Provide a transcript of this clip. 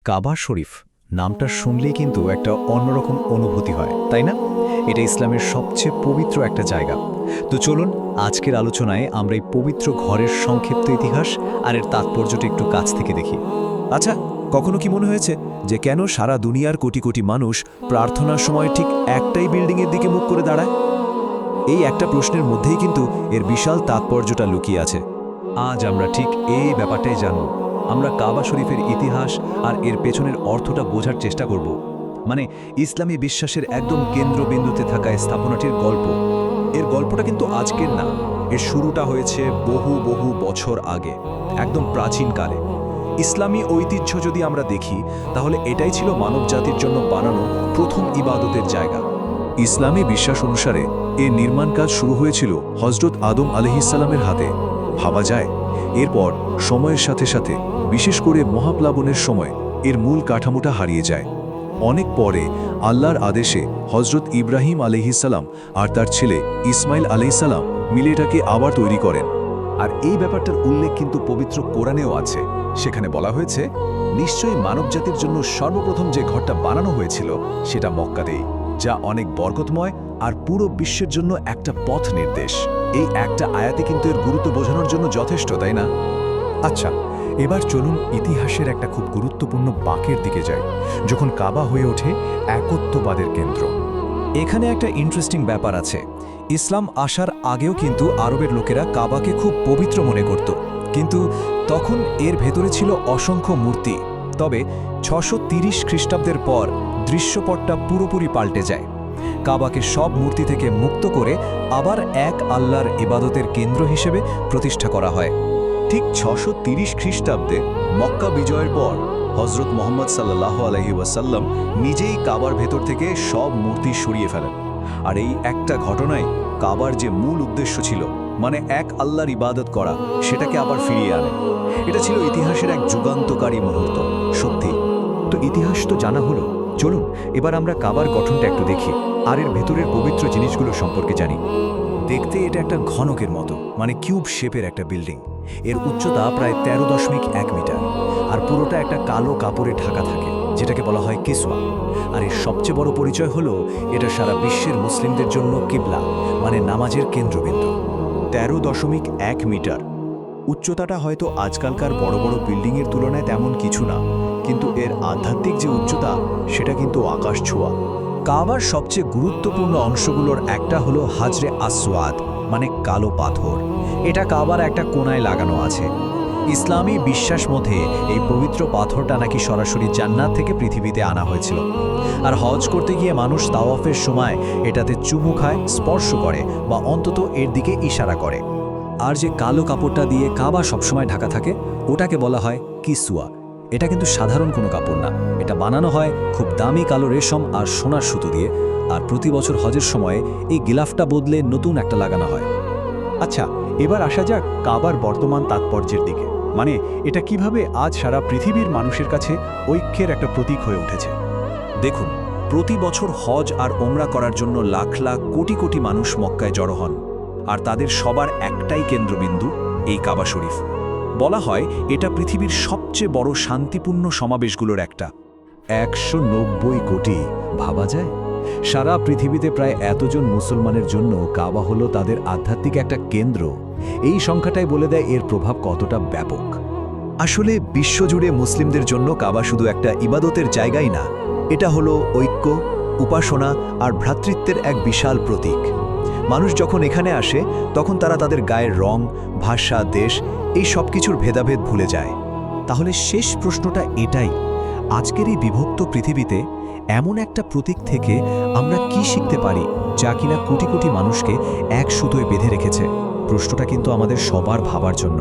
কাবা শরীফ নামটা শুনলেই কিন্তু একটা অন্যরকম অনুভূতি হয়, তাই না? এটা ইসলামের সবচেয়ে পবিত্র একটা জায়গা। তো চলুন আজকের আলোচনায় আমরা এই পবিত্র ঘরের সংক্ষিপ্ত ইতিহাস আর এর তাৎপর্যটা একটু কাছ থেকে দেখি। আচ্ছা, কখনো কি মনে হয়েছে যে কেন সারা দুনিয়ার কোটি কোটি মানুষ প্রার্থনার সময় ঠিক একটাই বিল্ডিংয়ের দিকে মুখ করে দাঁড়ায়? এই একটা প্রশ্নের মধ্যেই কিন্তু এর বিশাল তাৎপর্যটা লুকিয়ে আছে। আজ আমরা ঠিক এই ব্যাপারটাই জানব। আমরা কাবা শরীফের ইতিহাস আর এর পেছনের অর্থটা বোঝার চেষ্টা করব। মানে ইসলামী বিশ্বাসের একদম কেন্দ্রবিন্দুতে থাকা স্থাপনাটির গল্প। এর গল্পটা কিন্তু আজকের না, এর শুরুটা হয়েছে বহু বহু বছর আগে, একদম প্রাচীনকালে। ইসলামী ঐতিহ্য যদি আমরা দেখি, তাহলে এটাই ছিল মানবজাতির জন্য বানানো প্রথম ইবাদতের জায়গা। ইসলামী বিশ্বাস অনুসারে এর নির্মাণ কাজ শুরু হয়েছিল হযরত আদম আলাইহিসসালামের হাতে। ভাবা যায়, এরপর সময়ের সাথে সাথে, বিশেষ করে মহাপ্লাবনের সময় এর মূল কাঠামোটা হারিয়ে যায়। অনেক পরে আল্লাহর আদেশে হযরত ইব্রাহিম আলাইহিসসালাম আর তার ছেলে ইসমাইল আলাইহিসসালাম মিলে এটাকে আবার তৈরি করেন। আর এই ব্যাপারটার উল্লেখ কিন্তু পবিত্র কোরআনেও আছে। সেখানে বলা হয়েছে, নিশ্চয়ই মানবজাতির জন্য সর্বপ্রথম যে ঘরটা বানানো হয়েছিল সেটা মক্কাতেই, যা অনেক বরকতময় আর পুরো বিশ্বের জন্য একটা পথ নির্দেশ। এই একটা আয়াতে কিন্তু এর গুরুত্ব বোঝানোর জন্য যথেষ্ট, তাই না? আচ্ছা, এবার চলুন ইতিহাসের একটা খুব গুরুত্বপূর্ণ বাঁকের দিকে যাই, যখন কাবা হয়ে ওঠে একত্ববাদের কেন্দ্র। এখানে একটা ইন্টারেস্টিং ব্যাপার আছে। ইসলাম আসার আগেও কিন্তু আরবের লোকেরা কাবাকে খুব পবিত্র মনে করত, কিন্তু তখন এর ভেতরে ছিল অসংখ্য মূর্তি। তবে 630 খ্রিস্টাব্দের পর দৃশ্যপটটা পুরোপুরি পাল্টে যায়। কাবাকে সব মূর্তি থেকে মুক্ত করে আবার এক আল্লাহর ইবাদতের কেন্দ্র হিসেবে প্রতিষ্ঠা করা হয়। ঠিক 630 খ্রিস্টাব্দে মক্কা বিজয়ের পর হযরত মুহাম্মদ সাল্লাল্লাহু আলাইহি ওয়াসাল্লাম নিজেই কাবার ভেতর থেকে সব মূর্তি সরিয়ে ফেলেন। আর এই একটা ঘটনায় কাবার যে মূল উদ্দেশ্য ছিল, মানে এক আল্লাহর ইবাদত করা, সেটাকে আবার ফিরিয়ে আনে। এটা ছিল ইতিহাসের এক যুগান্তকারী মুহূর্ত, সত্যি। তো ইতিহাস তো জানা হলো, চলুন এবার আমরা কাবার গঠনটা একটু দেখি আর এর ভেতরের পবিত্র জিনিসগুলো সম্পর্কে জানি। দেখতে এটা একটা ঘনকের মতো, মানে কিউব শেপের একটা বিল্ডিং। এর উচ্চতা প্রায় 13.1 মিটার, আর পুরোটা একটা কালো কাপড়ে ঢাকা থাকে, যেটাকে বলা হয় কিসওয়া। আর এর সবচেয়ে বড় পরিচয় হলো এটা সারা বিশ্বের মুসলিমদের জন্য কিবলা, মানে নামাজের কেন্দ্রবিন্দু। 13.1 মিটার উচ্চতাটা হয়তো আজকালকার বড় বড় বিল্ডিংয়ের তুলনায় তেমন কিছু না, কিন্তু এর আধ্যাত্মিক যে উচ্চতা, সেটা কিন্তু আকাশ ছোঁয়া। কাবার সবচেয়ে গুরুত্বপূর্ণ অংশগুলোর একটা হলো হাজরে আসওয়াদ, মানে কালো পাথর। এটা কাবার একটা কোণায় লাগানো আছে। ইসলামী বিশ্বাস মতে এই পবিত্র পাথরটা নাকি সরাসরি জান্নাত থেকে পৃথিবীতে আনা হয়েছিল। আর হজ করতে গিয়ে মানুষ তাওয়াফের সময় এটাতে চুমু খায়, স্পর্শ করে, বা অন্তত এর দিকে ইশারা করে। আর যে কালো কাপড়টা দিয়ে কাবা সবসময় ঢাকা থাকে, ওটাকে বলা হয় কিসওয়া। এটা কিন্তু সাধারণ কোনো কাপড় না, এটা বানানো হয় খুব দামি কালো রেশম আর সোনার সুতো দিয়ে। আর প্রতি বছর হজের সময়ে এই গিলাফটা বদলে নতুন একটা লাগানো হয়। আচ্ছা, এবার আসা যাক কাবার বর্তমান তাৎপর্যের দিকে। মানে এটা কিভাবে আজ সারা পৃথিবীর মানুষের কাছে ঐক্যের একটা প্রতীক হয়ে উঠেছে। দেখুন, প্রতি বছর হজ আর ওমরা করার জন্য লাখ লাখ কোটি কোটি মানুষ মক্কায় জড়ো হন, আর তাদের সবার একটাই কেন্দ্রবিন্দু এই কাবা শরীফ। বলা হয় এটা পৃথিবীর সবচেয়ে বড় শান্তিপূর্ণ সমাবেশগুলোর একটা। 190 কোটি, ভাবা যায়? সারা পৃথিবীতে প্রায় এতজন মুসলমানের জন্য কাবা হলো তাদের আধ্যাত্মিক একটা কেন্দ্র। এই সংখ্যাটাই বলে দেয় এর প্রভাব কতটা ব্যাপক। আসলে বিশ্বজুড়ে মুসলিমদের জন্য কাবা শুধু একটা ইবাদতের জায়গাই না, এটা হলো ঐক্য, উপাসনা আর ভ্রাতৃত্বের এক বিশাল প্রতীক। মানুষ যখন এখানে আসে, তখন তারা তাদের গায়ের রং, ভাষা, দেশ, এই সব কিছুর ভেদাভেদ ভুলে যায়। তাহলে শেষ প্রশ্নটা এটাই, আজকের এই বিভক্ত পৃথিবীতে এমন একটা প্রতীক থেকে আমরা কি শিখতে পারি, যা কিনা কোটি কোটি মানুষকে এক সুতোয় বেঁধে রেখেছে? প্রশ্নটা কিন্তু আমাদের সবার ভাবার জন্য।